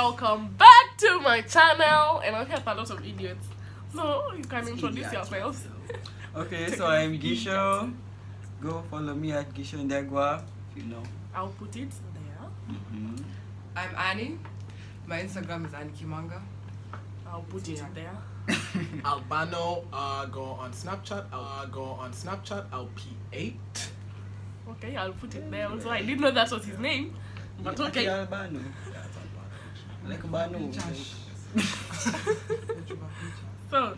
welcome back to my channel. And I've had a lot of idiots, so you can introduce yourselves. Okay, so I'm Gisho. Go follow me at Gisho Ndegwa, if you know. I'll put it there. I'm Annie. My Instagram is Annie Kimanga. I'll put it there. Albano, go on Snapchat. I'll P8. Okay, I'll put it there. Also, I didn't know that was his name, but okay. Albano. Like Albano. So,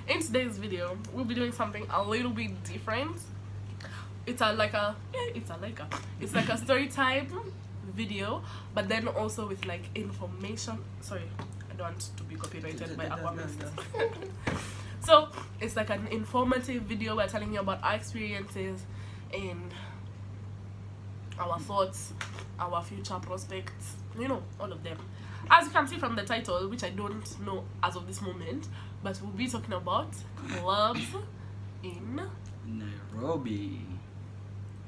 in today's video, we'll be doing something a little bit different. It's like a story type video, but then also with like information. Sorry, I don't want to be copyrighted by Aquamist. So it's like an informative video. We're telling you about our experiences and our thoughts, our future prospects, you know, all of them. As you can see from the title, which I don't know as of this moment, but we'll be talking about clubs in Nairobi.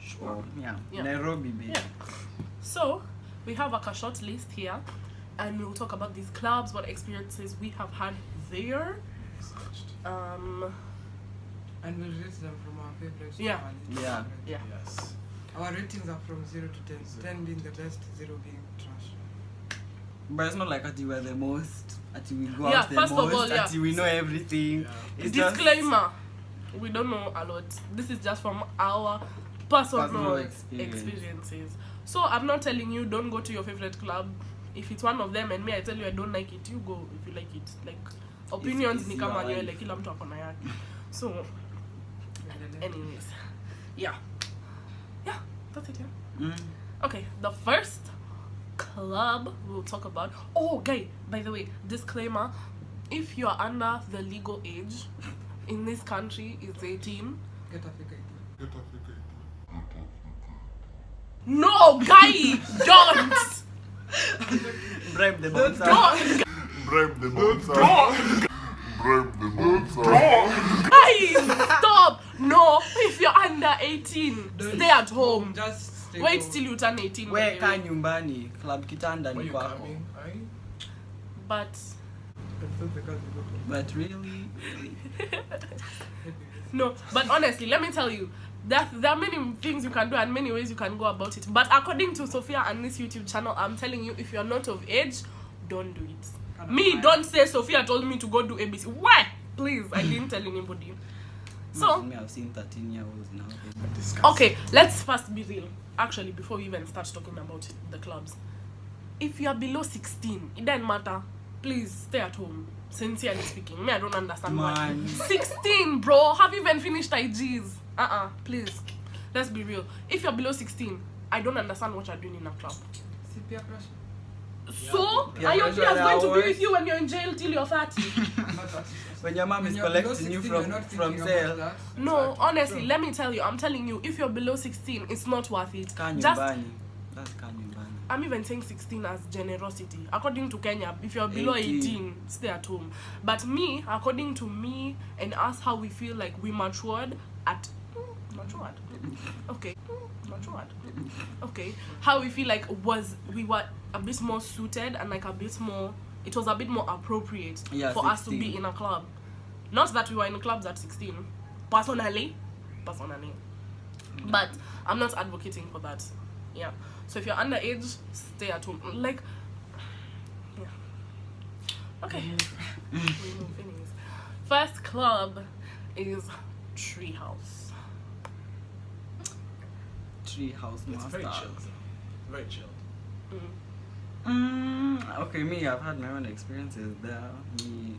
Sure. Yeah. Nairobi, baby. Yeah. So we have like a short list here, and we'll talk about these clubs, what experiences we have had there. And we'll rate them from our favorites. Yeah. Yeah. Yeah. Yes. Our ratings are from 0 to 10. 10 being the best, 0 being trash. But it's not like that we're the most, that we go Yeah, out the first of most, all, yeah. that we know everything. Yeah. It's Disclaimer: we don't know a lot. This is just from our personal Personal experiences. So I'm not telling you don't go to your favorite club. If it's one of them and me I tell you I don't like it, you go if you like it. Like opinions ni kama nywele, kila mtu akona yake. So anyways, yeah, that's it. Yeah. Okay, the first club we'll talk about. Oh, guy, by the way, disclaimer: if you are under the legal age in this country is 18. Get a figure. No, guy, don't. Bribe the bouncer. Don't. Bribe the bouncer. Bribe the bouncer. Guys, stop. No, if you're under 18, stay at home. Just stay Wait home. till you turn 18. Where ka nyumbani, club kitanda Where ni you kwako. coming? Aye? But But really? no, but honestly, let me tell you that there are many things you can do and many ways you can go about it. But according to Sophia and this YouTube channel, I'm telling you, if you're not of age, don't do it. Me, don't say Sophia told me to go do ABC. Why? Please, I didn't tell anybody. So, Me, I've seen 13-year-olds now. Disgusting. okay, let's first be real. Actually, before we even start talking about it, the clubs. If you're below 16, it doesn't matter. Please stay at home. Sincerely speaking, me, I don't understand why. Man. 16, bro. Have you even finished IGs? Please. Let's be real. If you're below 16, I don't understand what you're doing in a club. See peer pressure. So, Yeah, are your pressure peers going to be hours. with you when you're in jail till you're 30? When your mom When is you're below collecting you 16, you're not from thinking sale. about that. No, honestly, let me tell you. I'm telling you, if you're below 16, it's not worth it. Ka Just, nyumbani. That's ka nyumbani. I'm even saying 16 as generosity. According to Kenya, if you're below 18, stay at home. But me, according to me and us, how we feel like we matured at... Matured? Okay. Matured. Okay. How we feel like we were a bit more suited and like a bit more... It was a bit more appropriate for us to be in a club. Not that we were in clubs at 16. Personally. But I'm not advocating for that. Yeah. So if you're underage, stay at home. Like, yeah. Okay. We move anyways. First club is Treehouse. Treehouse It's master. very chilled. Very chilled. Okay, me, I've had my own experiences there. Me,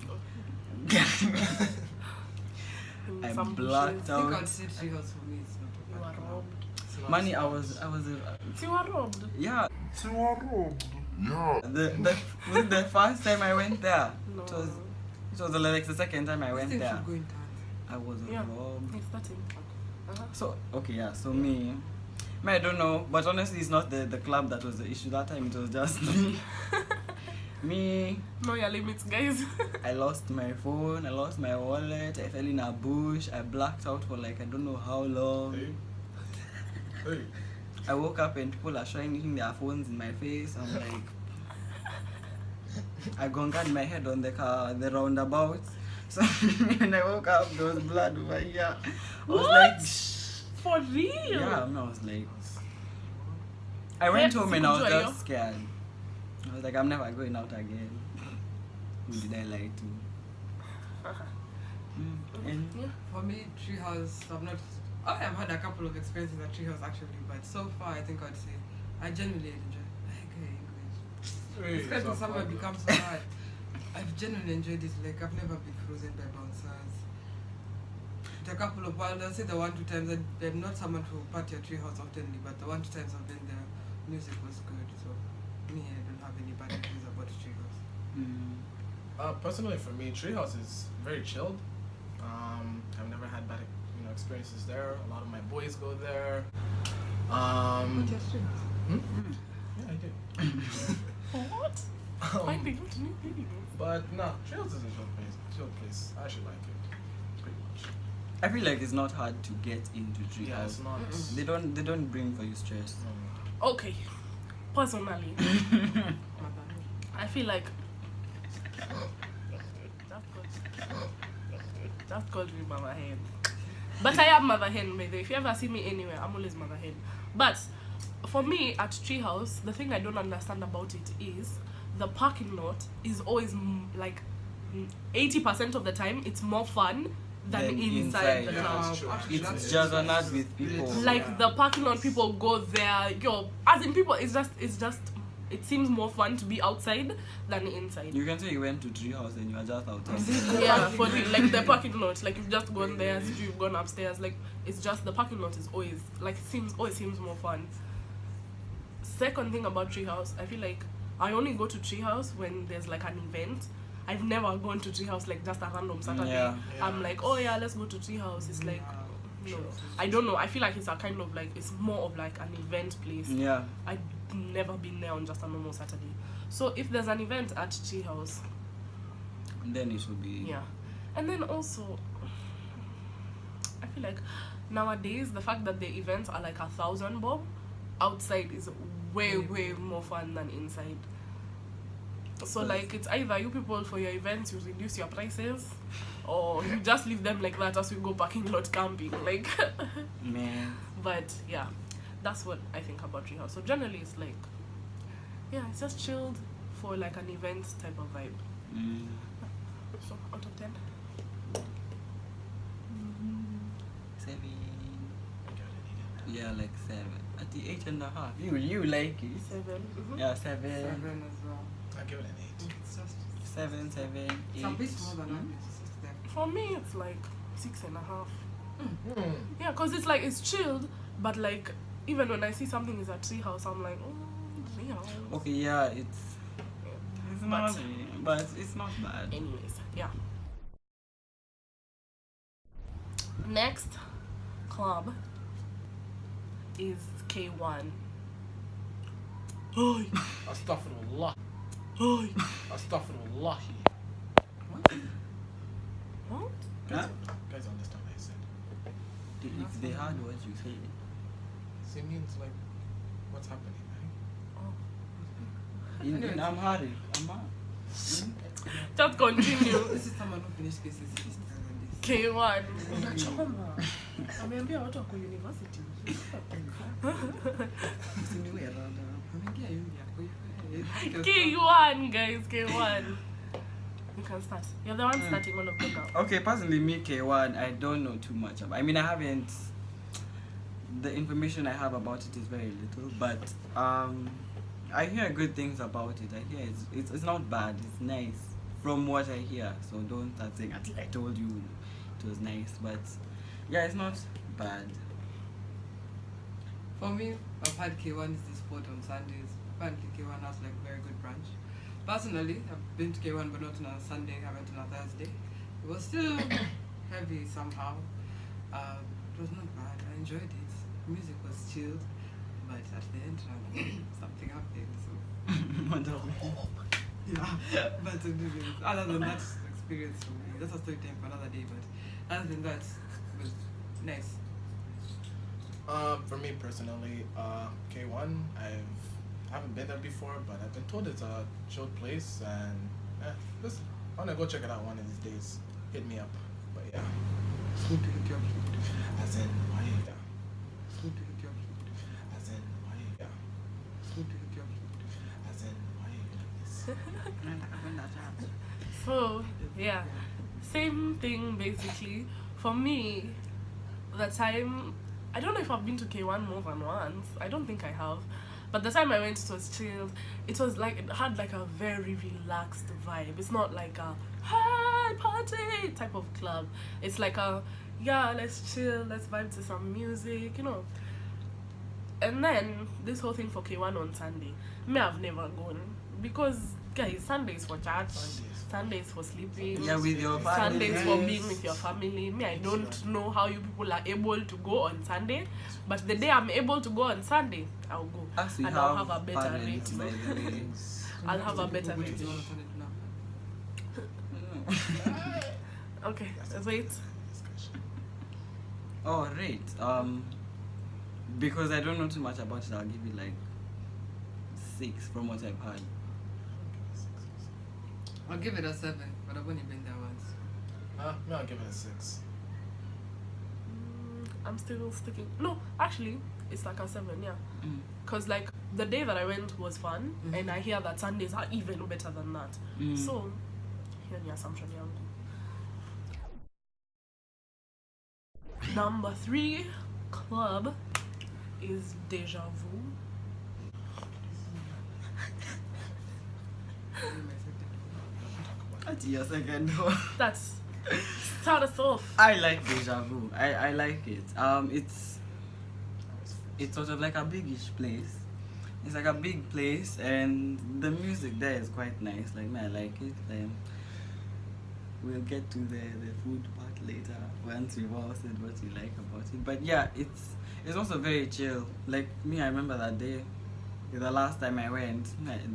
I'm Some blacked bushes. I think out. I'd say treehouse for me is not a You bad are club. robbed. Money, I was You are robbed. yeah. Yeah. Was it the first time I went there? No. It was like the second time I This went thing there. should go in turns. I was Yeah. robbed. It's 13. So okay, yeah. So me, I don't know, but honestly, it's not the club that was the issue that time. It was just me. Me, Know your limits, guys. I lost my phone, I lost my wallet, I fell in a bush, I blacked out for like I don't know how long. Hey. I woke up and people are shining their phones in my face. I'm like, I got my head on the roundabout. So when I woke up, there was blood over here. I was What? like, For real? yeah, I was like, I went home and I was Sikujua just scared. I was like, I'm never going out again. Who did I lie to? And Yeah. For me, Treehouse, I've had a couple of experiences at Treehouse actually, but so far I think I'd say I genuinely enjoy. It's great when summer becomes so hard. I've genuinely enjoyed it. Like I've never been frozen by bouncers. A couple of while I'll say the 1-2 times I'm not someone who party at Treehouse oftenly, but the 1-2 times I've been there, music was good. So me, I don't have any bad things about Treehouse. Personally, for me, Treehouse is very chilled. I've never had bad, experiences there. A lot of my boys go there. But yes, Treehouse. Yeah, I did. What? Finding out new things. But no, Treehouse is a chill place. I actually like it, pretty much. I feel like it's not hard to get into Treehouse. Yeah, it's not. They don't bring for you stress. Okay. Personally, I feel like that's called me mother hen. But I am mother hen, by the way. If you ever see me anywhere, I'm always mother hen. But for me at Treehouse, the thing I don't understand about it is the parking lot is always like 80% of the time it's more fun than Then inside the Yeah, club. that's true. It's just an art with people. Like the parking lot, people go there. As in people, it's just. It seems more fun to be outside than inside. You can say you went to Treehouse and you are just outside. Yeah, for real. Like the parking lot, like you've just gone there, as if you've gone upstairs. Like it's just the parking lot is always like always seems more fun. Second thing about Treehouse, I feel like I only go to Treehouse when there's like an event. I've never gone to Treehouse like just a random Saturday. Yeah. I'm like, oh yeah, let's go to Treehouse. It's like, no, I don't know. I feel like it's a kind of like it's more of like an event place. Yeah. I've never been there on just a normal Saturday. So if there's an event at Treehouse, Then it should be. yeah. And then also, I feel like nowadays the fact that the events are like 1,000 bob outside is way more fun than inside. So like it's either you people for your events you reduce your prices, or you just leave them like that as we go parking lot camping. Like, Man. but yeah, that's what I think about Treehouse. So generally it's like, yeah, it's just chilled for like an event type of vibe. So out of 10. 7. Yeah, like 7. At the 8.5. You like it? 7. Yeah, 7. 7 as well. I give it an 8. It's just 7, 8. it's a bit more than that. It's just there. For me, it's like 6.5. Yeah, because it's like it's chilled, but like even when I see something is at Treehouse, I'm like, oh, Treehouse. Okay, yeah, it's not, But- but it's not bad. Anyways, yeah. Next club is K1. Hi, Astaghfirullah. hi. Astaghfirullah. What? Huh? Guys understand what I said. If they heard what you said. It means like, what's happening, right? In Amharic. Just continue. This is someone who finished cases this. K1. Ameambia watu wako university. Ameingia uni hapo. K1, guys, K1. You can start. You're the one starting all of them now. Okay, personally, me, K1, I don't know too much about. I mean, I haven't. The information I have about it is very little, but I hear good things about it. I hear it's not bad. It's nice from what I hear. So don't start saying until I told you it was nice. But yeah, it's not bad. For me, I've had K1 is the sport on Sundays. Apparently K1 has like very good brunch. Personally, I've been to K1 but not on a Sunday, I went on a Thursday. It was still heavy somehow. It was not bad, I enjoyed it. Music was chilled, but at the end something happened. So yeah, but other than that experience for me, that's a story time for another day, but other than that, it was nice. For me personally, K1, I haven't been there before, but I've been told it's a chill place, and listen, I wanna go check it out one of these days. Hit me up, but yeah. It's good to hit you up. As in, why? Yeah. It's good to hit you up. As in, why? Yeah. It's good to hit you up. As in, why? So yeah, same thing basically. For me, the time, I don't know if I've been to K1 more than once. I don't think I have. But the time I went, it was chilled. It was like, it had like a very relaxed vibe. It's not like a hi party type of club. It's like a, yeah, let's chill, let's vibe to some music, you know. And then this whole thing for K1 on Sunday, me, I've never gone because guys, Sundays for church, Sundays for sleeping, Yeah, with your family. Sundays for being with your family. Me, I don't know how you people are able to go on Sunday, but the day I'm able to go on Sunday, I'll go. As we And I'll have a better parents, rate. by the way. I'll have a better People rate. don't understand it now. Okay, wait. Oh, rate. Because I don't know too much about it, I'll give it like 6 from what I've heard. I'll give it a 7, but I've only been there once. No, I'll give it a 6. I'm still sticking. No, actually, it's like a 7, yeah. Mm. Cause like the day that I went was fun, and I hear that Sundays are even better than that. Mm. So, here the assumption yangu. Number 3 club is Deja Vu. What's your second one? That's start us off. I like Deja Vu. I like it. It's sort of like a biggish place. It's like a big place, and the music there is quite nice. Like me, I like it. We'll get to the food part later once we've all said what we like about it. But yeah, it's also very chill. Like me, I remember that day, the last time I went,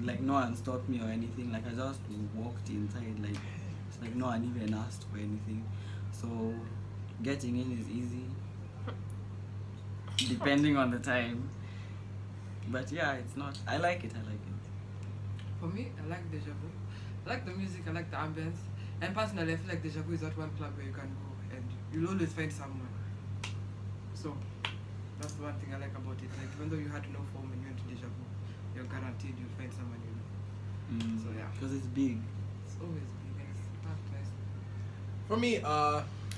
like no one stopped me or anything. Like I just walked inside. Like it's like no one even asked for anything. So getting in is easy, depending on the time. But yeah, it's not. I like it. For me, I like Deja Vu. I like the music, I like the ambience. And personally, I feel like Deja Vu is not one club where you can go and you'll always find someone. So, that's one thing I like about it. Like, even though you had no form when you went to Deja Vu, you're guaranteed you'll find someone you know. So, yeah. Because it's big. It's always big and it's nice. For me,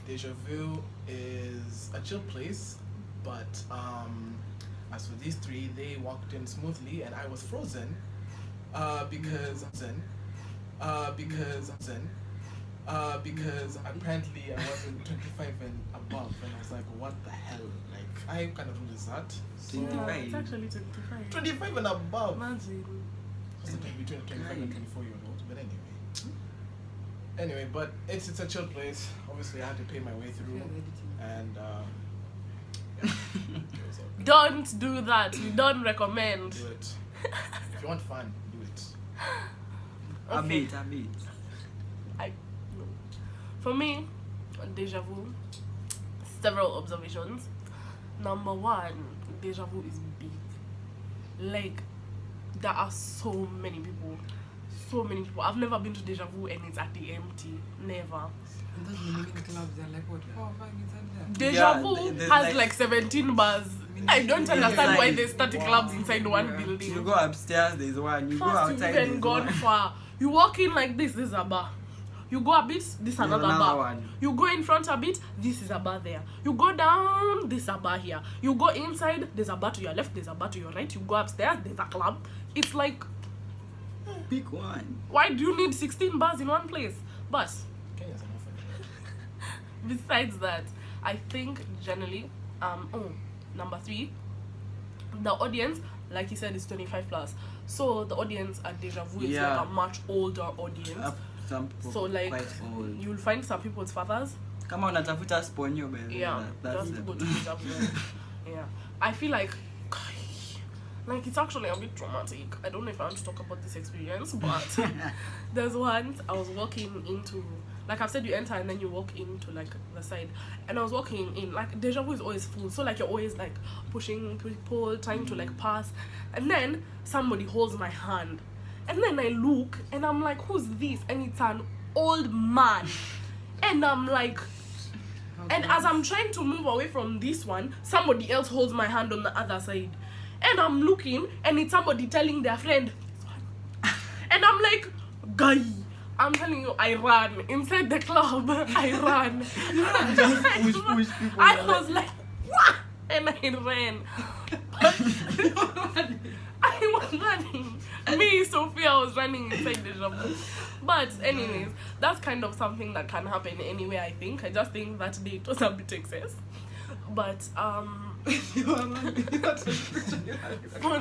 Deja Vu is a chill place, but as for these 3, they walked in smoothly, and I was frozen because apparently I wasn't 25 and above, and I was like, what the hell? Like, I kind of noticed that. So, 25. It's actually 25. 25 and above. Imagine. Something between 25 and 24-year-olds, but anyway, but it's a chill place. Obviously, I had to pay my way through, and yeah, it was okay. Don't do that. We don't recommend. Do it. If you want fun, do it. A Okay. bit. No. For me, on Deja Vu, several observations. Number 1, Deja Vu is big. Like, there are so many people. I've never been to Deja Vu and it's at the empty. Never. And those mini clubs, they're like, what, 4 or 5 inside there? Deja Yeah, Vu there's has like- like 17 bars. I don't It's understand why like- there's 30 clubs inside one building. You go upstairs, there's one. You go First, you've outside, even there's gone one. far. You walk in like this is a bar. You go a bit, this is another another bar. one. You go in front a bit, this is a bar there. You go down, this is a bar here. You go inside, there's a bar to your left, there's a bar to your right. You go upstairs, there's a club. It's like, Pick one. why do you need 16 bars in one place? But Kenya's enough for that. besides that, I think generally, number 3, the audience, like you said, is 25 plus. So the audience at Deja Vu is Yeah. like a much older audience. Some people So like quite old. you'll find some people's fathers. Come on, unatafuta sponyo, baby. Yeah, That's just it. go to Deja Vu. Yeah, I feel like it's actually a bit traumatic. I don't know if I want to talk about this experience, but there's once I was walking into like I've said, you enter and then you walk into like the side. And I was walking in, like Deja Vu is always full, so like you're always like pushing people, trying to like pass, and then somebody holds my hand, and then I look and I'm like, who's this? And it's an old man, and I'm like, and as I'm trying to move away from this one, somebody else holds my hand on the other side, and I'm looking and it's somebody telling their friend, and I'm like, guy, I'm telling you, I ran inside the club. I ran. push people. I was like, what? And I ran. I was running. Me, Sophia, was running inside Deja Vu. But anyways, that's kind of something that can happen anyway, I think. I just think that day it was a bit excess. But for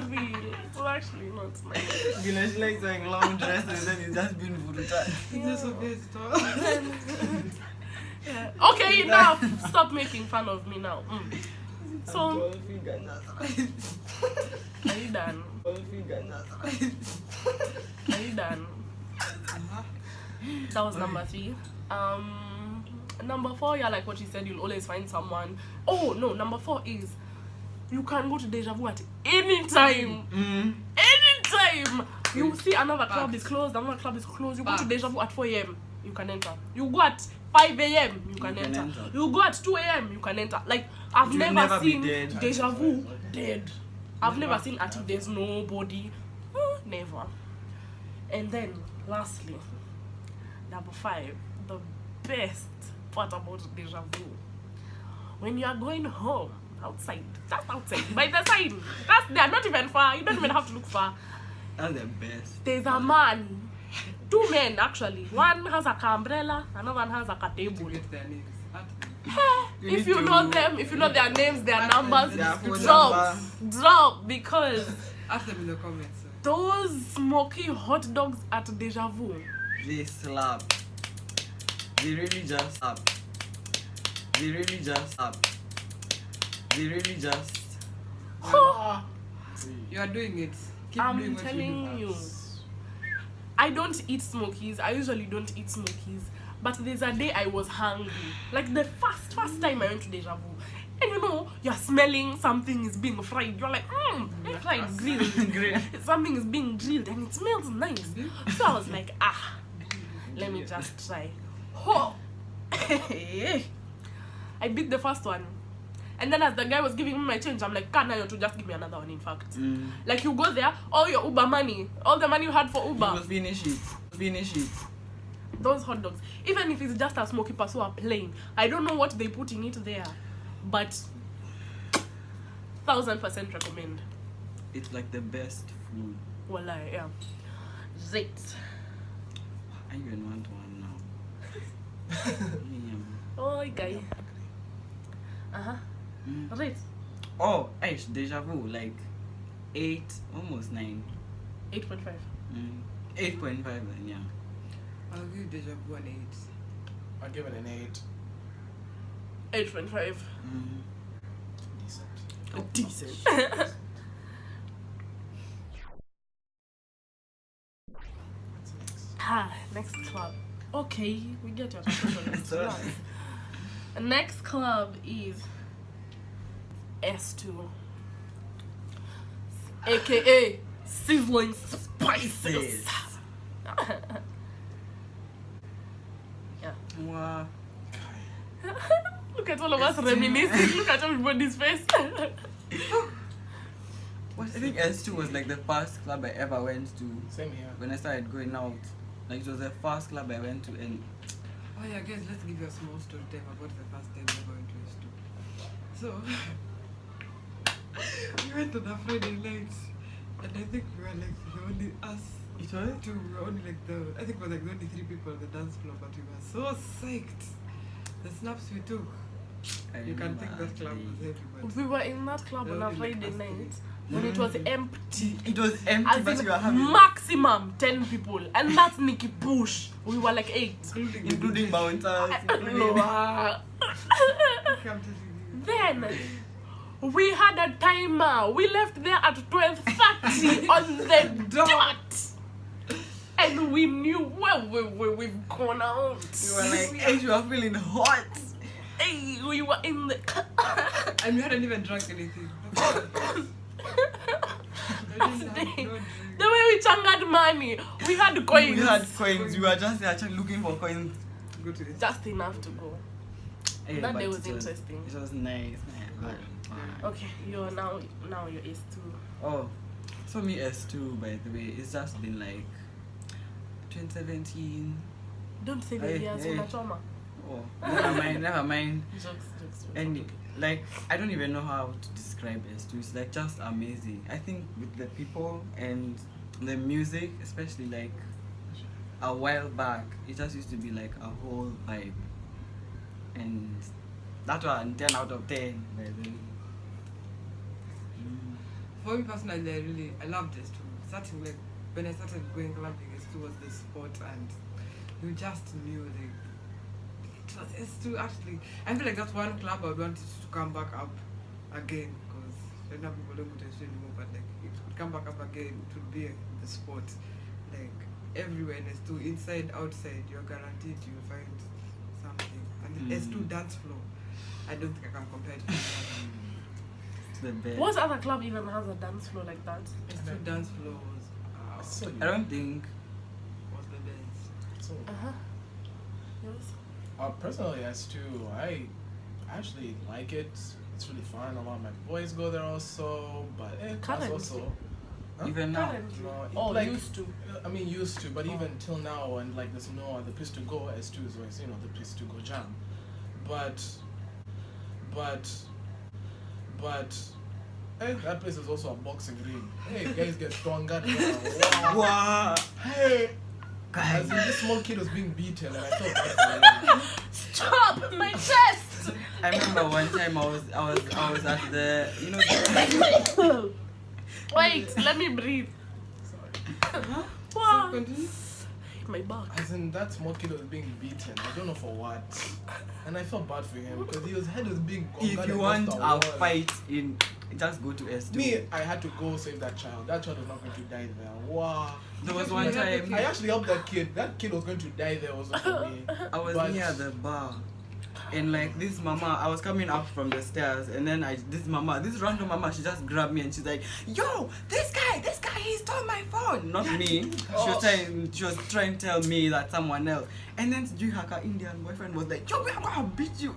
real, it's actually not nice. You know, she likes wearing long dresses and it's just been brutal. Yeah. Okay, enough. Stop making fun of me now. So, are you done? Are you done? That was number 3. Number 4, yeah, like what you said, you'll always find someone. Oh no, number 4 is you can go to Deja Vu at any time. Anytime. You see another club is closed, another club is closed. You go to Deja Vu at 4 a.m. you can enter. You go at 5 a.m. you can enter. You go at 2 a.m. you can enter. Like I've never seen Deja Vu dead. I've never seen at there's nobody. Never. And then lastly, number 5, the best part about Deja Vu. When you are going home, outside, that's outside, by the side, that's there, not even far, you don't even have to look far. That's the best. There's a man, 2 men actually. One has a umbrella, another one has a table. If you know them, if you know their names, their numbers, drop, because ask them in the comments. Those smoky hot dogs at Deja Vu, they slap. They really just slap. They really just slap. They really just. You are doing it. Keep I'm doing what telling you you. I don't eat smokies. I usually don't eat smokies. But there's a day I was hungry. Like the first time I went to Deja Vu. And you know, you're smelling something is being fried. You're like, fried, grilled. Something is being grilled and it smells nice. So I was like, let me just try. Oh. I beat the first one. And then as the guy was giving me my change, I'm like, can I to just give me another one, in fact. Like you go there, all your Uber money, all the money you had for Uber. You will finish it. Those hot dogs. Even if it's just a smoky pasua plain. I don't know what they put in it there. But 1000% recommend. It's like the best food. Wallah, yeah. Zait. I even want one now. Oh, guy. Right. Oh, Deja Vu, like 8, almost 9. 8.5. 8.5 then, yeah. I'll give Deja Vu an 8. I'll give it an 8. 8.5. Decent. Decent. Next club. Okay, we get your attention. Next club is S2, aka Sizzling Spices. Yeah. Wow. Look at all of us reminiscing. Look at everybody's face. I think S2 was like the first club I ever went to. Same here. When I started going out. Like it was the first club I went to, and oh yeah, guys, let's give you a small story time about the first time we went to S2. So we went on a Friday night, and I think we were like the only us. it was? Two, we were only like I think we were like the only 3 people on the dance floor, but we were so psyched. The snaps we took. You can think that club was heavy, but We were in that club on a Friday night when it was empty. It was empty, As but in you were having maximum 10 people, and that's Nikki Push. We were like 8, including bouncers. Then we had a timer. We left there at 12:30 on the dot. and we knew we've gone out. You were like, hey, you are feeling hot. Hey, we were in the And we hadn't even drunk anything. The way we changered money, we had coins. We had coins. We were just actually looking for coins. Go to it. Just enough to go. Hey, That but day was interesting. It was nice, man. Okay, you're now you're S2. Oh, so me S2, by the way, it's just been like 2017. Don't say the Hey, years hey. on trauma. Oh, never mind. Jokes. And like, I don't even know how to describe S2. It's like just amazing. I think with the people and the music, especially like a while back, it just used to be like a whole vibe. And that one 10 out of 10, by the way. For me personally, I loved this too. Starting like when I started going clubbing, S2 was the spot, and you just knew like it was S2 actually. I feel like that's one club I would want it to come back up again, because right now people don't go to S2 anymore, but like if it could come back up again, it would be the spot. Like everywhere in S2, inside, outside, you're guaranteed you'll find something. And the S2 dance floor, I don't think I can compare it to that. The best. What other club even has a dance floor like that? S2 dance floor was So I don't think. was the best. So, Yes. personally, as to I actually like it. It's really fun. A lot of my boys go there also, but that's Currently. also. Huh? Even now. Currently. No, Oh, like, used to. I mean, used to, but even till now, and like there's no other place to go. S2 is always, the place to go jam. But, hey, that place is also a boxing ring. Hey, guys get stronger. Wow. Wow. Hey, as in this small kid was being beaten, and I thought bad for him. Stop my chest. I remember one time I was at the Wait, let me breathe. Sorry. Wow. Continue. My back. As in that small kid was being beaten. I don't know for what, and I felt bad for him because his head was being. if you want a fight in, just go to S2. Me, I had to go save that child. That child was not going to die there. Wow. There was one time I actually helped that kid. That kid was going to die there also for me. I was But- near the bar, and like this mama, I was coming up from the stairs, and then this random mama, she just grabbed me and she's like, "Yo, this guy, he stole my phone." Not me. She was trying to tell me that someone else. And then her Indian boyfriend was like, "Yo, we're gonna beat you."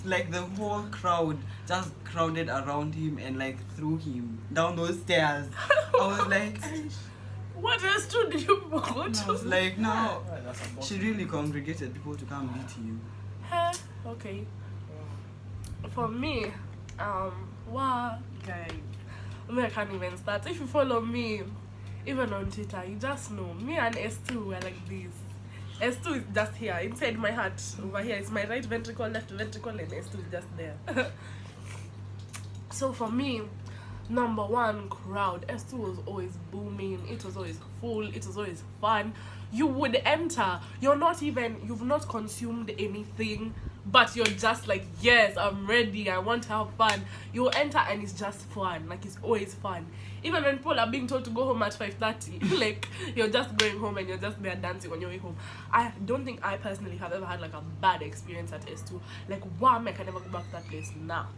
Like the whole crowd just crowded around him and like threw him down those stairs. I was like, What else did you go I to? was like, no. Alright, that's She unfortunate. really congregated people to come beat you. Okay. For me, wow, guys. I can't even start. If you follow me, even on Twitter, you just know me and S2 were like this. S2 is just here inside my heart. Over here is my right ventricle, left ventricle, and S2 is just there. So for me, number one crowd, S2 was always booming. It was always full. It was always fun. You would enter. You've not consumed anything, but you're just like, yes, I'm ready. I want to have fun. You enter and it's just fun. Like, it's always fun. Even when people are being told to go home at 5:30, like, you're just going home and you're just there dancing on your way home. I don't think I personally have ever had like a bad experience at S2. Like, wow, I can never go back to that place now.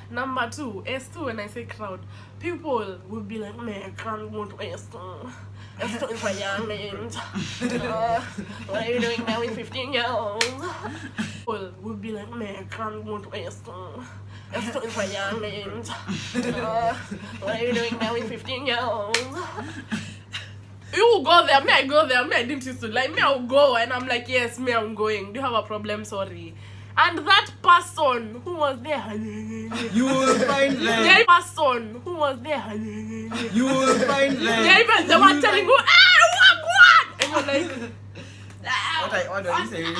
Number two, S2, when I say crowd, people will be like, man, I can't go to S2. S2 is for young men. What are you doing now with 15 years old? People will be like, man, I can't go to S2. S2 is for young men. What are you doing now with 15 years old? You will go there, me I go there, me I didn't used to like, me I'll go, and I'm like, yes, me I'm going. Do you have a problem? Sorry. And that person who was there, You will find them. the person who was there, You will find them. even the one telling you, what? And you're like, What are you saying?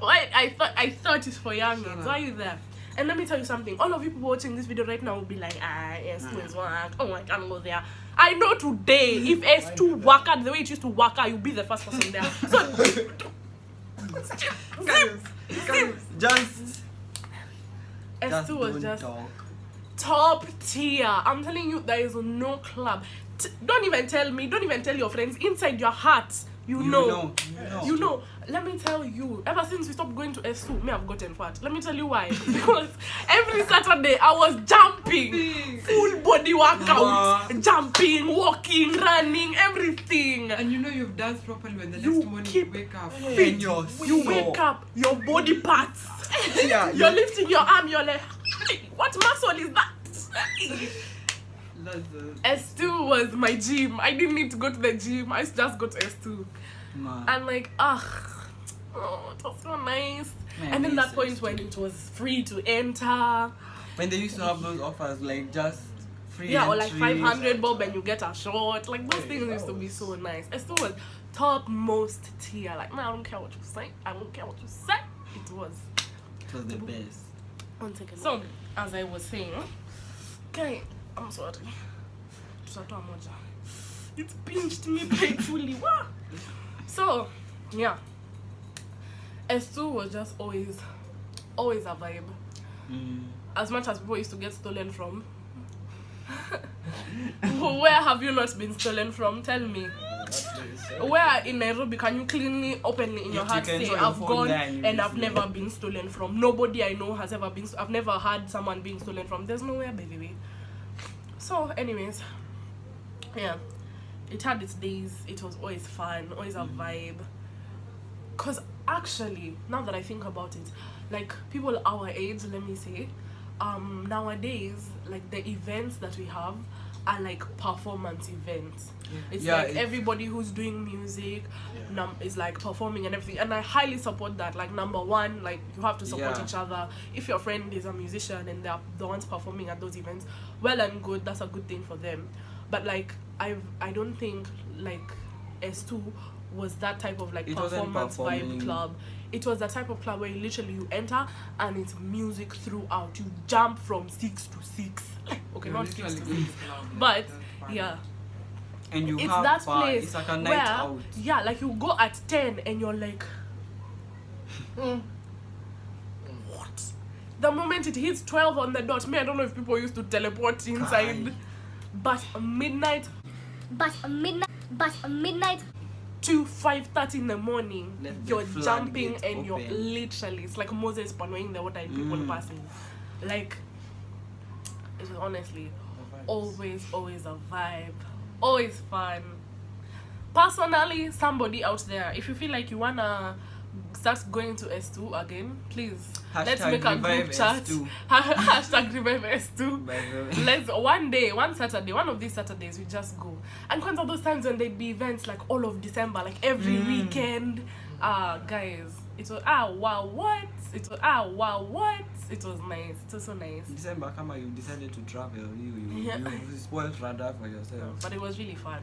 wait, I thought it's for young kids. Why are you there? And let me tell you something. All of you people watching this video right now will be like, yes, twins work. Oh, I can't go there. I know today, if S2 work out the way it used to work out, you'll be the first person there. So, Just S2 was don't just talk. top tier. I'm telling you, there is no club. Don't even tell me. Don't even tell your friends. Inside your heart, you know. You know. Let me tell you. Ever since we stopped going to S2, me I've gotten fat. Let me tell you why. Because every Saturday I was jumping, full body workout, jumping, walking, running, everything. And you know you've danced properly when the next morning you wake up. You wake up, your body parts. Yeah, You're lifting your arm. You're like, hey, what muscle is that? S2 was my gym. I didn't need to go to the gym. I just go to S2. Man. And like, it was so nice. Man, and then that S2. point when it was free to enter. When they used to have those offers, like just free Yeah, or entry. like 500 bob and you get a shot. Like those things used to be so nice. S2 was top most tier. Like, man, I don't care what you say. I don't care what you say. It was. It was the best. One second. So, as I was saying, okay, I'm sorry. It's pinched me painfully. Wow. So, yeah. S2 was just always a vibe. As much as people used to get stolen from. Where have you not been stolen from? Tell me. Where in Nairobi can you cleanly, openly in your heart say, I've gone and I've never been stolen from? Nobody I know has ever been. I've never had someone being stolen from. There's nowhere, by the way. So, anyways, yeah, it had its days. It was always fun, always a vibe. Cause actually, now that I think about it, like people our age, let me say, nowadays, like the events that we have are like performance events. It's like everybody who's doing music is like performing and everything, and I highly support that. Like, number one, like you have to support each other. If your friend is a musician and they're the ones performing at those events, well and good, that's a good thing for them. But like I don't think like S2 was that type of like performance vibe club. It was the type of club where you enter and it's music throughout. You jump from 6 to 6. Okay, not 6 to 6, but yeah. And you it's have that fun. place It's like a night where, out. yeah, like you go at 10 and you're like, what? The moment it hits 12 on the dot, I don't know if people used to teleport inside, but midnight to 5:30 in the morning, you're jumping and you're literally, it's like Moses panoing the water and people passing. Like, it's honestly always a vibe, always fun. Personally, somebody out there, if you feel like you wanna start going to S2 again, please let's make a group chat. Hashtag revive S2. Let's one Saturday, one of these Saturdays, we just go. And of those times when there'd be events like all of December, like every weekend, guys, it was what? It was nice. It was so nice. December, come on, you decided to travel. You spoiled radar for yourself. But it was really fun.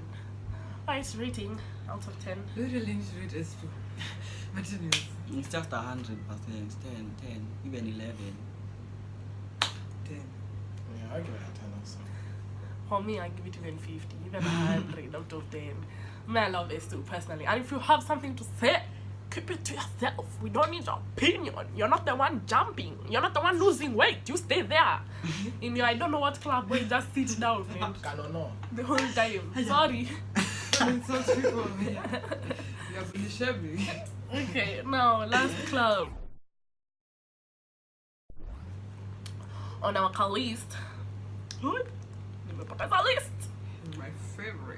Nice rating out of 10. Do you really need to rate S2? But anyways, it's just 100%, 10, even 11. 10. Yeah, I give it a 10 also. For me, I give it even 50, even 100 out of 10. I love S2 personally. And if you have something to say, keep it to yourself. We don't need your opinion. You're not the one jumping. You're not the one losing weight. You stay there. In your I don't know what club where you just sit down, man. The whole time. Sorry. Insult people, man. You're really shabby. Okay, now last club on our call list. Good. Let me put as a list. My favorite.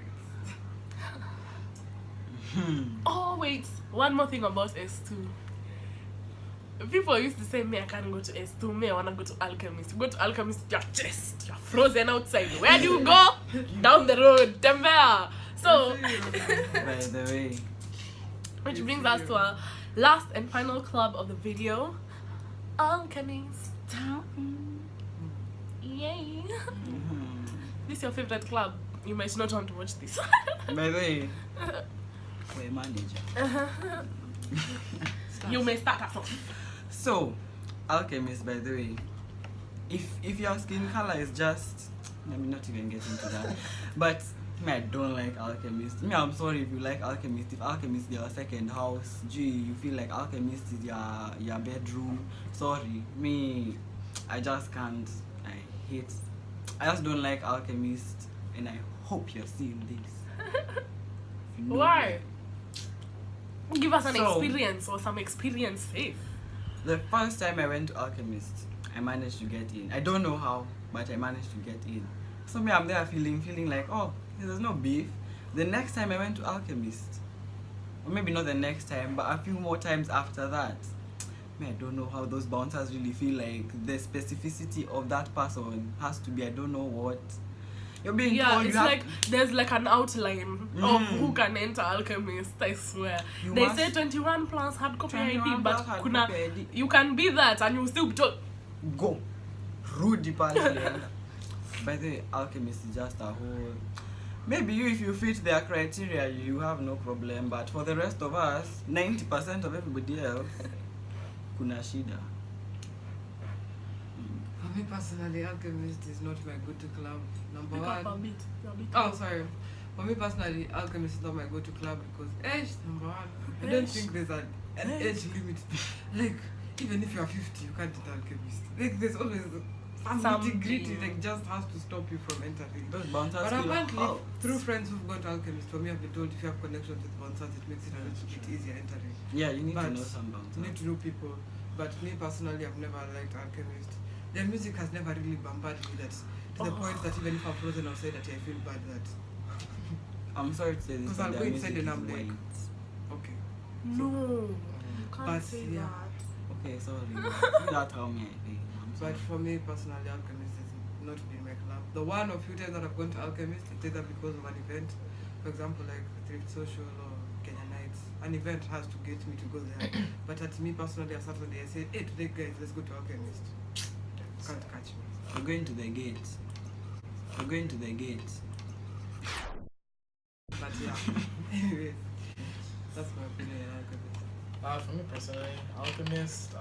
Oh wait, one more thing about S2. People used to say, me, I can't go to S2, me, I wanna go to Alchemist. You go to Alchemist, you're chest, you're frozen outside. Where do you go? Down the road, Denver. So, By the way, which brings us to our last and final club of the video, Alchemist. Yay! This is your favorite club. You might not want to watch this. by the way, we're manager. You may start us off. So, Alchemist, by the way, if your skin color is just, let me not even get into that, but me, I don't like Alchemist. Me, I'm sorry if you like Alchemist. If Alchemist is your second house, you feel like Alchemist is your bedroom. Sorry, me, I just can't. I just don't like Alchemist, and I hope you're seeing this. If you know Why? Give us an So- experience or some experience safe. The first time I went to Alchemist, I managed to get in. I don't know how, but I managed to get in. So me, I'm there feeling like, oh, there's no beef. The next time I went to Alchemist, or maybe not the next time, but a few more times after that, me, I don't know how those bouncers really feel like. The specificity of that person has to be, I don't know what. You're being Yeah, told it's you have like there's like an outline of Mm. who can enter Alchemist, I swear. You They must- say 21 plus hard copy ID, 21 but plus hard kuna, copy ID. you can be that and you still be told, go rude pale. By the way, Alchemist is just a whole. Maybe you, if you fit their criteria, you have no problem. But for the rest of us, 90% of everybody else, kuna shida. For me personally, Alchemist is not my go-to club. Number pick up a one. bit. You're a bit Oh, sorry. For me personally, Alchemist is not my go-to club because age, number one. I don't Age. think there's an Age. age limit. Like, even if you're 50, you can't enter Alchemist. Like, there's always some nitty-gritty Something. like just has to stop you from entering. Those bouncers But feel apparently, hot. through friends who've gone to Alchemist, for me, I've been told if you have connections with bouncers, it makes it a little bit easier entering. Yeah, you need to But know some You bouncers. need to know people. But me personally, I've never liked Alchemist. Their music has never really bombarded me that to the point that even if I'm frozen outside, that I feel bad that I'm sorry to say this, Because but I'll their go inside music and I'm is like, white. okay. No, you can't But, say yeah. that. Okay, sorry. That's how me I think. I'm sorry. But for me personally, Alchemist has not been my club. The one or few times that I've gone to Alchemist, it's either because of an event, for example, like Thrift Social or Kenya Nights. An event has to get me to go there. But at me personally, a Saturday, I said, hey, today guys, let's go to Alchemist. Can't catch me. We're going to the gate. We're going to the gate. But yeah, anyways, that's my opinion on Alchemist. For me personally, Alchemist,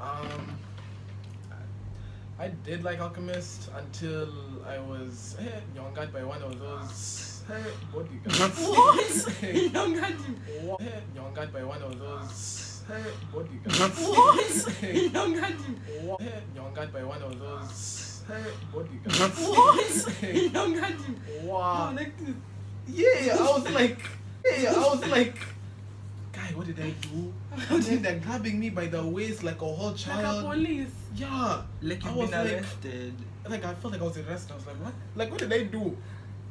I did like Alchemist until I was younger by one of those bodyguards. What? Younger Younger by one of those bodyguards. What? Younger Younger by one of those bodyguards. What? Younger Wow. like this. Yeah, I was like, guy, what did I do? And then they're grabbing me by the waist like a whole Like a child. police. Yeah. Like I you've was been like- arrested. Like I felt like I was arrested. I was like, what? Like, what did I do?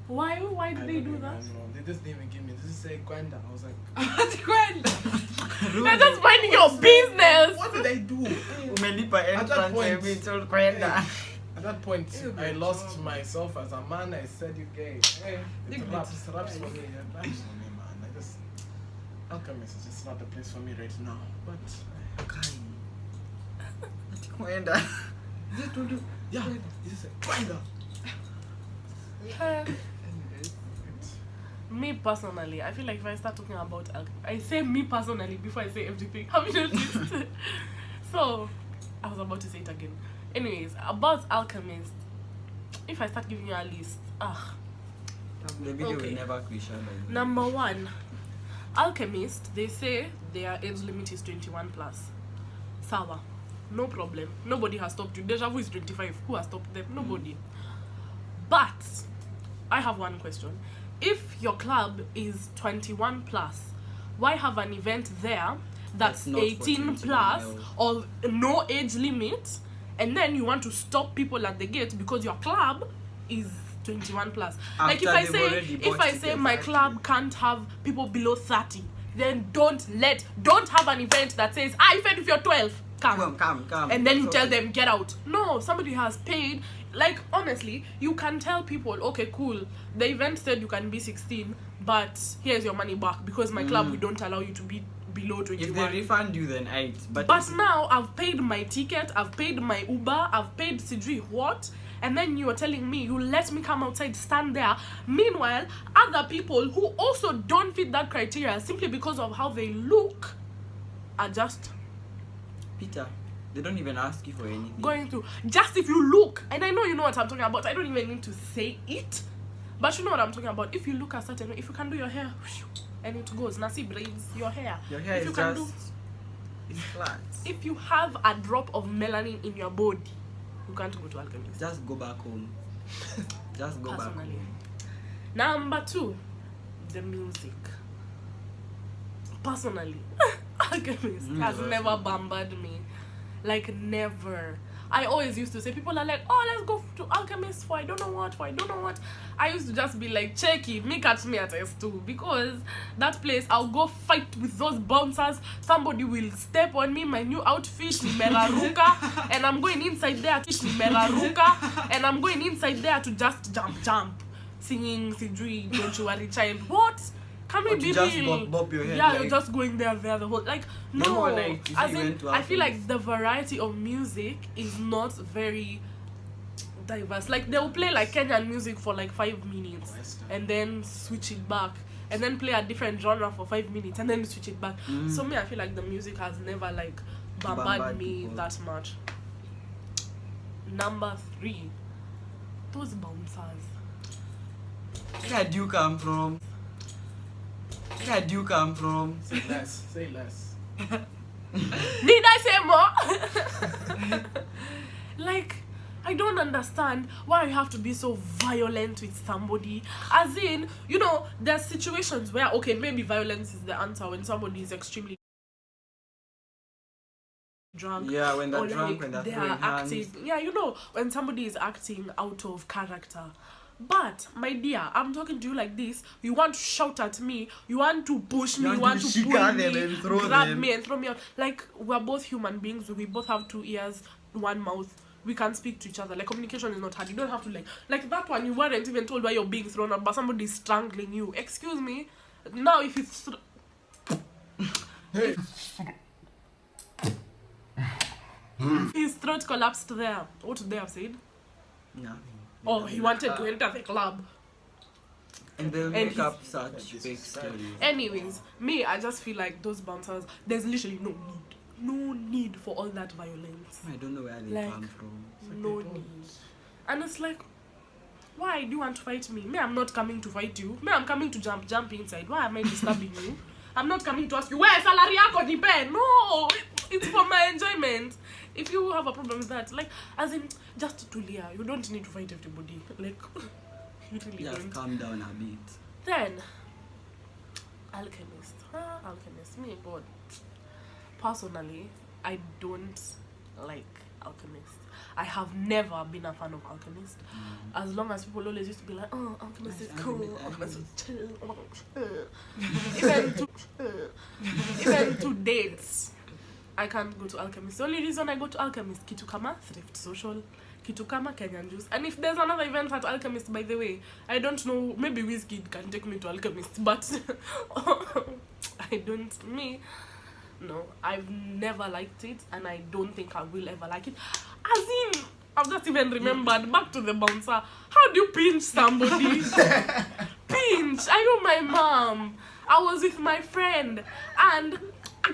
Why I did they don't do even that? know. They just didn't even give me. They just said Gwanda. I was like, What's grand? You're just minding your business. what did I do? Umelipa At that entrance point- and we told Brenda. At that point, Ew, I good lost job. myself as a man. I said, you gay. Hey, it's Big raps bit. for me. Raps for me, man. I just Alchemist is just not the place for me right now. But Kwenda. Just told you. yeah, he just said Gwanda. Anyways, Me personally, I feel like if I start talking about alchemy, I say me personally before I say everything. Have you noticed? So, I was about to say it again. Anyways, about Alchemist, if I start giving you a list, The video Okay. will never crash by the way. number one, Alchemist, they say their age limit is 21 plus. Sawa, no problem. Nobody has stopped you. Deja Vu is 25. Who has stopped them? Nobody. But I have one question. If your club is 21 plus, why have an event there that's That's not for 18 21 plus years. or no age limit, and then you want to stop people at the gate because your club is 21 plus? Like After they've already if bought I say tickets, my actually. club can't have people below 30, then don't have an event that says even if you're 12, come. And then you It's tell okay. them get out. No, somebody has paid. Like honestly, you can tell people, okay, cool, the event said you can be 16, but here's your money back because my club we don't allow you to be below 21. If they refund you, then eight. But Now I've paid my ticket, I've paid my Uber, I've paid Sidri what, and then you are telling me you let me come outside, stand there. Meanwhile, other people who also don't fit that criteria simply because of how they look are just Peter, they don't even ask you for anything. going through. Just if you look, and I know you know what I'm talking about, I don't even need to say it, but you know what I'm talking about. If you look a certain way, if you can do your hair and it goes, Nasi braids your hair. Your hair if is you can just it's flat. if you have a drop of melanin in your body, you can't go to Alchemist. Just go back home. Just go back Personally. home. Number 2, the music. Personally, Alchemist has never bambered me. Like, never. I always used to say, people are like, oh, let's go to Alchemist for I don't know what, I used to just be like, check it, me catch me at S2, because that place, I'll go fight with those bouncers, somebody will step on me, my new outfit, meraruka, and I'm going inside there to just jump, singing, Sidri, don't you worry, child, what? Can we be just real? bob your head, yeah, like, you're just going there the whole, like, no. Remember, like, you As see, you in, went to I feel Alchemist. like the variety of music is not very diverse. Like, they'll play like Kenyan music for like 5 minutes and then switch it back, and then play a different genre for 5 minutes and then switch it back. So me, I feel like the music has never like bombarded me people. that much. Number 3, those bouncers. Where do you come from? Say less. Need I say more? Like, I don't understand why you have to be so violent with somebody. As in, you know, there's situations where, okay, maybe violence is the answer when somebody is extremely drunk. Yeah, when they're or drunk, like when they're they throwing are hands. acting. Yeah, you know, when somebody is acting out of character. But, my dear, I'm talking to you like this. You want to shout at me. You want to push me. You want to shika pull them me, and throw grab them. me and throw me out. Like, we're both human beings. We both have 2 ears, 1 mouth. We can speak to each other. Like, communication is not hard. You don't have to, like that one, you weren't even told why you're being thrown out, but somebody's strangling you. Excuse me? Now, if it's... His throat collapsed there. What would they have said? Yeah. Oh, he wanted to enter the club. And they'll And make he's- up such big stories. Anyways, me, I just feel like those bouncers, there's literally no need for all that violence. I don't know where they Like, come from. No need. And it's like, why do you want to fight me? Me, I'm not coming to fight you. Me, I'm coming to jump inside. Why am I disturbing you? I'm not coming to ask you, where salary yako depend? No, it's for my enjoyment. If you have a problem with that, like, as in, just to tulia, you don't need to fight everybody. Like, you really Just don't. calm down a bit. Then, Alchemist. Alchemist. Me, God. Personally, I don't like Alchemist. I have never been a fan of Alchemist. As long as people always used to be like, oh, Alchemist is cool, Alchemist is chill, oh my gosh. Even to dates, I can't go to Alchemist. The only reason I go to Alchemist, kitu kama thrift social, kitu kama Kenyan juice. And if there's another event at Alchemist, by the way, I don't know, maybe Wizkid can take me to Alchemist, but I don't, no, I've never liked it, and I don't think I will ever like it. As in, I've just even remembered, back to the bouncer, how do you pinch somebody? Pinch! I know my mom. I was with my friend, and I'm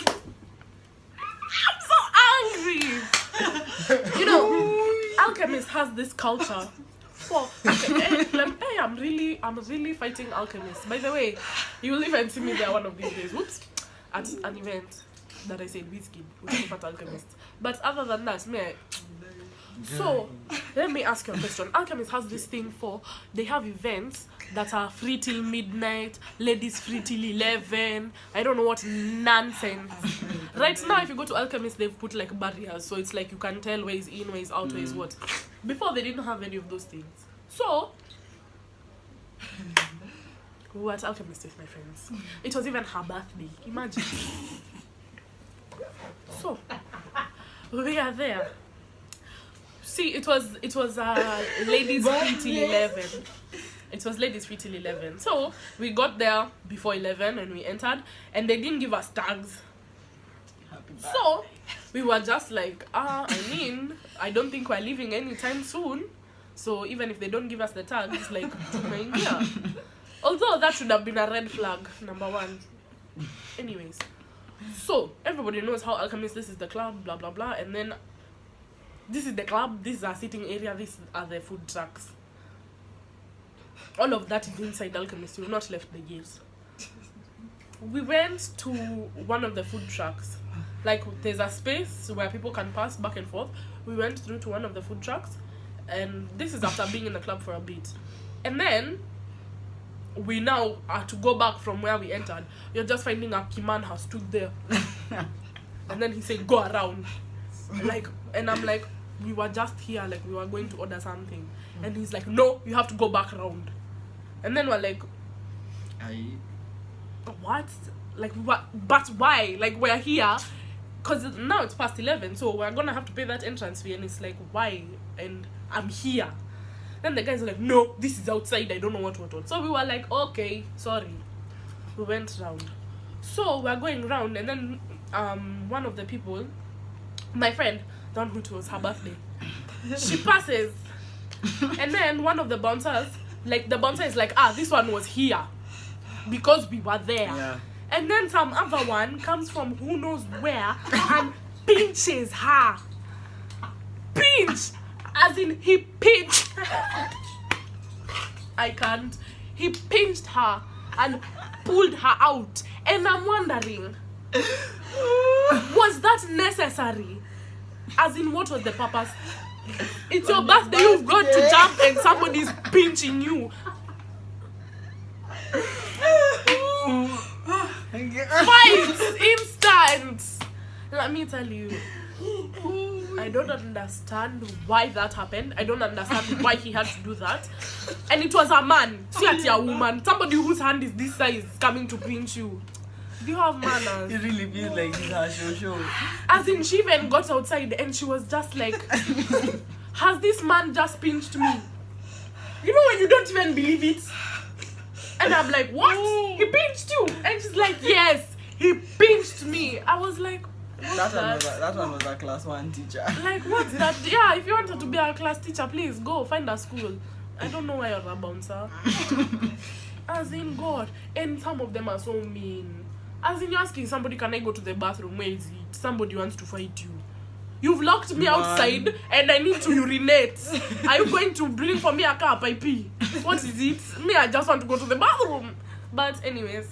so angry. You know, Alchemist has this culture for. Hey, I'm really fighting Alchemist. By the way, you will even see me there one of these days. Whoops, at an event that I said Wizkid, which is at Alchemist. But other than that, so let me ask you a question. Alchemist has this thing for, they have events that are free till midnight, ladies free till 11. I don't know what nonsense. Right now, if you go to Alchemist, they've put like barriers, so it's like you can tell where is in, where is out, where is what. Before, they didn't have any of those things. So we were at Alchemist with my friends. It was even her birthday. Imagine. So we are there. See, it was ladies free till 11. It was ladies free till 11. So we got there before 11 and we entered, and they didn't give us tags. So we were just like, I don't think we're leaving anytime soon. So even if they don't give us the tags, like, yeah. Although that should have been a red flag, number 1. Anyways, so everybody knows how Alchemist, this is the club, blah blah blah, and then this is the club, this is our sitting area, these are the food trucks. All of that is inside Alchemist. We've not left the gates. We went to one of the food trucks. Like, there's a space where people can pass back and forth. We went through to one of the food trucks, and this is after being in the club for a bit. And then we now are to go back from where we entered. You're just finding a Kiman has stood there. And then he said, go around. Like, and I'm like, we were just here, like we were going to order something. And he's like, no, you have to go back around. And then we're like, what? Like, what? But why? Like, we're here because now it's past 11, so we're gonna have to pay that entrance fee. And it's like, why? And I'm here. Then the guys are like, no, this is outside, I don't know what. So we were like, okay, sorry. We went round. So we're going round, and then one of the people, my friend, the one who it was her birthday, she passes. And then one of the bouncers, like the bouncer is like, this one was here because we were there. Yeah. And then some other one comes from who knows where and pinches her. Pinch! As in, he pinched. I can't. He pinched her and pulled her out. And I'm wondering, was that necessary? As in, what was the purpose? It's your birthday, you've got to jump and somebody's pinching you. Fight! Instant! Let me tell you, I don't understand why that happened. I don't understand why he had to do that. And it was a man, see at your woman. Somebody whose hand is this size coming to pinch you. Do you have manners? It really feels like it's her show. As in, she even got outside and she was just like, has this man just pinched me? You know when you don't even believe it? And I'm like, what? He pinched you? And she's like, yes, he pinched me. I was like, that one was a class 1 teacher. Like, what's that? Yeah, if you wanted to be a class teacher, please go find a school. I don't know why you're a bouncer. As in, God. And some of them are so mean. As in, you're asking somebody, can I go to the bathroom? Where is it? Somebody wants to fight you. You've locked me outside and I need to urinate. Are you going to bring for me a cup? I pee. What is it? Me, I just want to go to the bathroom. But anyways,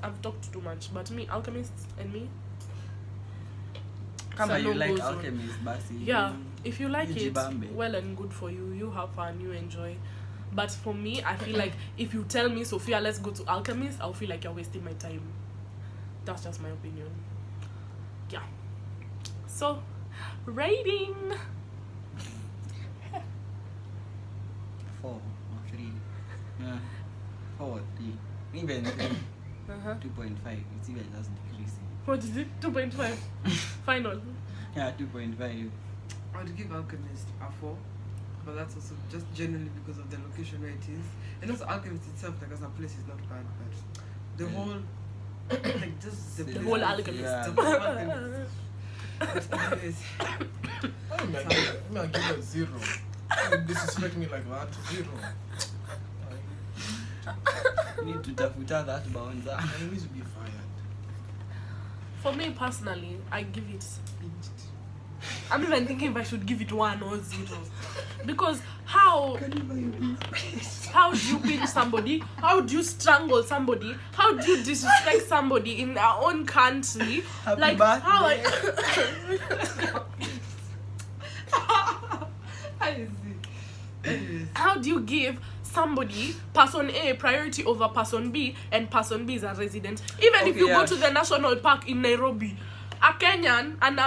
I've talked too much. But me, alchemists and me. Come on, you like goes on. alchemists, Basi. Yeah, if you like it, Jibambe. well and good for you. You have fun, you enjoy. But for me, I feel like if you tell me, Sophia, let's go to alchemist, I'll feel like you're wasting my time. That's just my opinion. Yeah. So, rating. 4 or 3. Yeah. 4, 3. Even 3. 2.5. It's even just decreasing. What is it? 2.5. Final. Yeah, 2.5. I would give Alchemist a 4, but that's also just generally because of the location where it is. And also Alchemist itself, like as a place, is not bad, but the whole, like just The whole Alchemist. Yeah. the whole Alchemist. But anyways, I'm gonna give it 0. Don't disrespect me like that. 0. Need to tafuta that bouncer. I need to be fired. For me personally, I give it. I'm even thinking if I should give it 1 or 0. Because how do you pinch somebody? How do you strangle somebody? How do you disrespect somebody in our own country? Happy like birthday. How do you give somebody, person A, priority over person B, and person B is a resident? Even if you go to the national park in Nairobi, a Kenyan and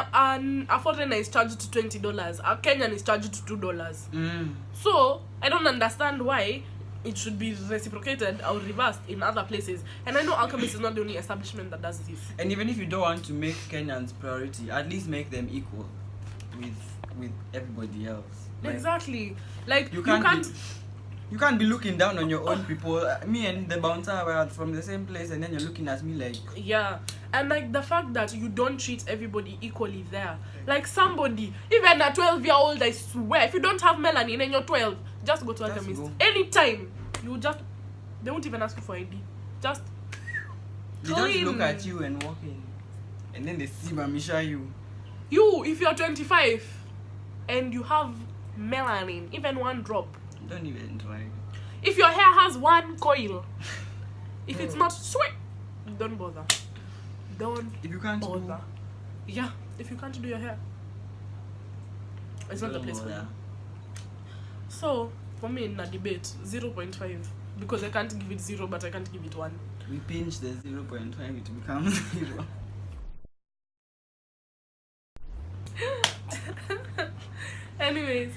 a foreigner is charged to $20. A Kenyan is charged to $2. So I don't understand why it should be reciprocated or reversed in other places. And I know Alchemist is not the only establishment that does this. And even if you don't want to make Kenyans priority, at least make them equal with everybody else. Like, Exactly. Like you can't be looking down on your own people. Me and the bouncer were from the same place, and then you're looking at me like, yeah. And like the fact that you don't treat everybody equally there. Like somebody, even a 12-year-old, I swear, if you don't have melanin and you're 12, just go to Just Alchemist. go. Anytime. They won't even ask you for ID. Just they just clean. look at you and walk in, and then they see Mamisha you. You, if you're 25 and you have melanin, even 1 drop, Don't even try. if your hair has 1 coil, if it's not sweet, don't bother. Don't If you can't bother. do, Yeah, if you can't do your hair, it's not the don't place for you. bother. So, for me in a debate, 0.5. because I can't give it 0, but I can't give it 1. We pinch the 0.5, it becomes 0. Anyways,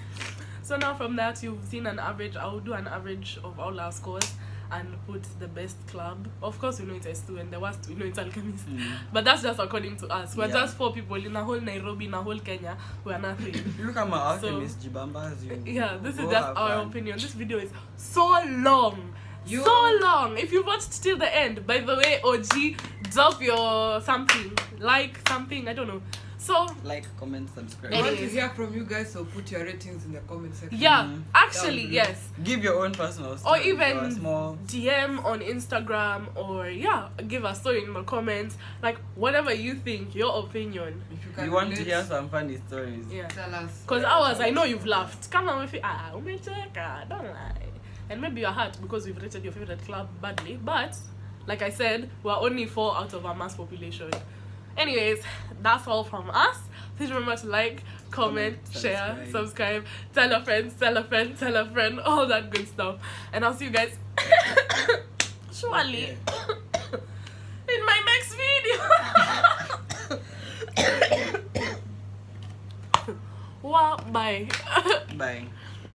so now from that you've seen an average. I'll do an average of all our scores and put the best club. Of course, we know it's S2, and the worst we know it's Alchemist. But that's just according to us. We're just 4 people in a whole Nairobi, in a whole Kenya. We're nothing. Look at my Alchemist, Jibamba. Yeah, this is Go just have our fun. opinion. This video is so long. So long. If you watched till the end, by the way, OG, drop your something. Like something, I don't know. So, Like, comment, subscribe. I want to hear from you guys, so put your ratings in the comment section. yeah, actually, yes. Give your own personal Or story. even small. DM on Instagram, or give a story in the comments. Like, whatever you think, your opinion. If you can You want to relate, hear some funny stories? Yeah. tell us. Because ours, I know you've laughed. Come on with it. Don't lie. And maybe you're hurt because we've rated your favorite club badly. But, like I said, we're only 4 out of our mass population. Anyways, that's all from us. Please remember to like, comment, share, subscribe, tell a friend, tell a friend, tell a friend, all that good stuff. And I'll see you guys surely in my next video. Wow, bye. Bye.